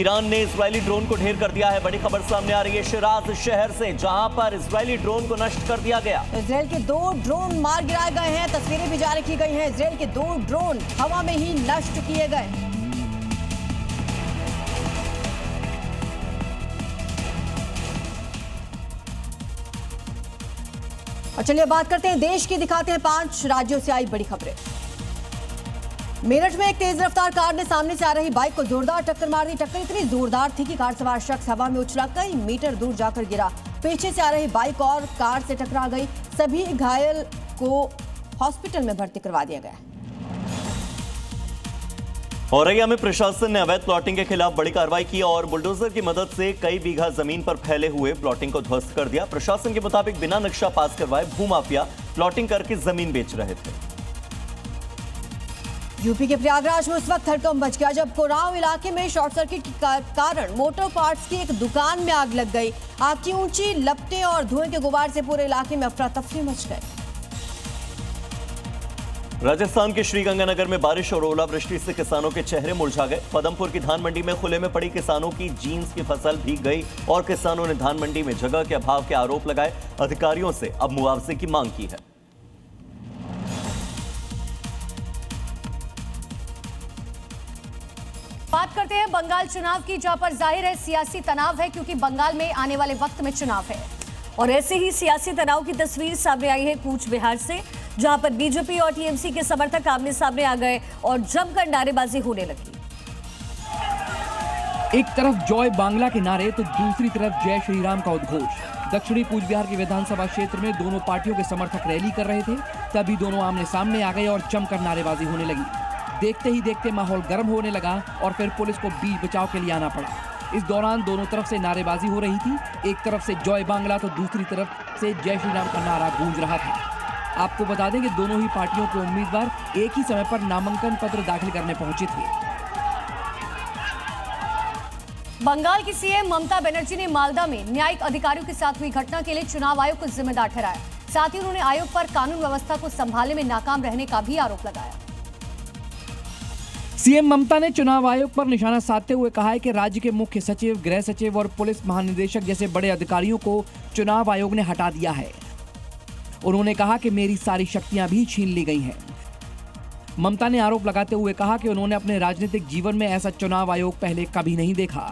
Iran ने Israeli drone को ढेर कर दिया है। बड़ी खबर सामने आ रही है शिराज शहर से, जहां पर इजरायली ड्रोन को नष्ट कर दिया गया। इजरायल के 2 ड्रोन मार गिराए गए हैं। तस्वीरें भी जारी की गई हैं। इजरायल के 2 ड्रोन हवा में ही नष्ट किए गए। और चलिए बात करते हैं देश की, दिखाते हैं 5 राज्यों से आई बड़ी खबरें। मेरठ में एक तेज रफ्तार कार ने सामने से आ रही बाइक को जोरदार टक्कर मार दी। टक्कर इतनी जोरदार थी कि कार सवार शख्स हवा में उछला कई मीटर दूर जाकर गिरा। पीछे से आ रही बाइक और कार से टकरा गई। सभी घायल को हॉस्पिटल में भर्ती करवा दिया गया। औरैया में प्रशासन ने अवैध प्लॉटिंग के खिलाफ बड़ी कार्रवाई की और बुलडोजर की मदद से कई बीघा जमीन पर फैले हुए प्लॉटिंग को ध्वस्त कर दिया। प्रशासन के मुताबिक बिना नक्शा पास करवाए भूमाफिया प्लॉटिंग करके जमीन बेच रहे थे। यूपी के प्रयागराज में उस वक्त हड़कंप मच गया जब कोरांव इलाके में शॉर्ट सर्किट के कारण मोटर पार्ट्स की एक दुकान में आग लग गई। आग की ऊंची लपटें और धुएं के गुबार से पूरे इलाके में अफरा तफरी मच गई। राजस्थान के श्रीगंगानगर में बारिश और ओलावृष्टि से किसानों के चेहरे मुरझा गए। पदमपुर की धान मंडी में खुले में पड़ी किसानों की जीन्स की फसल भीग गई और किसानों ने धान मंडी में जगह के अभाव के आरोप लगाए। अधिकारियों से अब मुआवजे की मांग की है। बात करते हैं बंगाल चुनाव की, जहां पर जाहिर है सियासी तनाव है, क्योंकि बंगाल में आने वाले वक्त में चुनाव है। और ऐसे ही सियासी तनाव की तस्वीर सामने आई है कूच बिहार से, जहां पर बीजेपी और टीएमसी के समर्थक आमने सामने आ गए और जमकर नारेबाजी होने लगी। एक तरफ जय बांग्ला के नारे तो दूसरी तरफ जय श्री राम का उद्घोष। दक्षिणी कूच बिहार के विधानसभा क्षेत्र में दोनों पार्टियों के समर्थक रैली कर रहे थे, तभी दोनों आमने सामने आ गए और जमकर नारेबाजी होने लगी। देखते ही देखते माहौल गर्म होने लगा और फिर पुलिस को बीच बचाव के लिए आना पड़ा। इस दौरान दोनों तरफ से नारेबाजी हो रही थी। एक तरफ से जय बांग्ला तो दूसरी तरफ से जय श्री राम का नारा गूंज रहा था। आपको बता दें कि दोनों ही पार्टियों के उम्मीदवार एक ही समय पर नामांकन पत्र दाखिल करने पहुंचे थे। बंगाल की सीएम ममता बनर्जी ने मालदा में न्यायिक अधिकारियों के साथ हुई घटना के लिए चुनाव आयोग को जिम्मेदार ठहराया। साथ ही उन्होंने आयोग पर कानून व्यवस्था को संभालने में नाकाम रहने का भी आरोप लगाया। सीएम ममता ने चुनाव आयोग पर निशाना साधते हुए कहा है कि राज्य के मुख्य सचिव, गृह सचिव और पुलिस महानिदेशक जैसे बड़े अधिकारियों को चुनाव आयोग ने हटा दिया है। उन्होंने कहा कि मेरी सारी शक्तियां भी छीन ली गई हैं। ममता ने आरोप लगाते हुए कहा कि उन्होंने अपने राजनीतिक जीवन में ऐसा चुनाव आयोग पहले कभी नहीं देखा।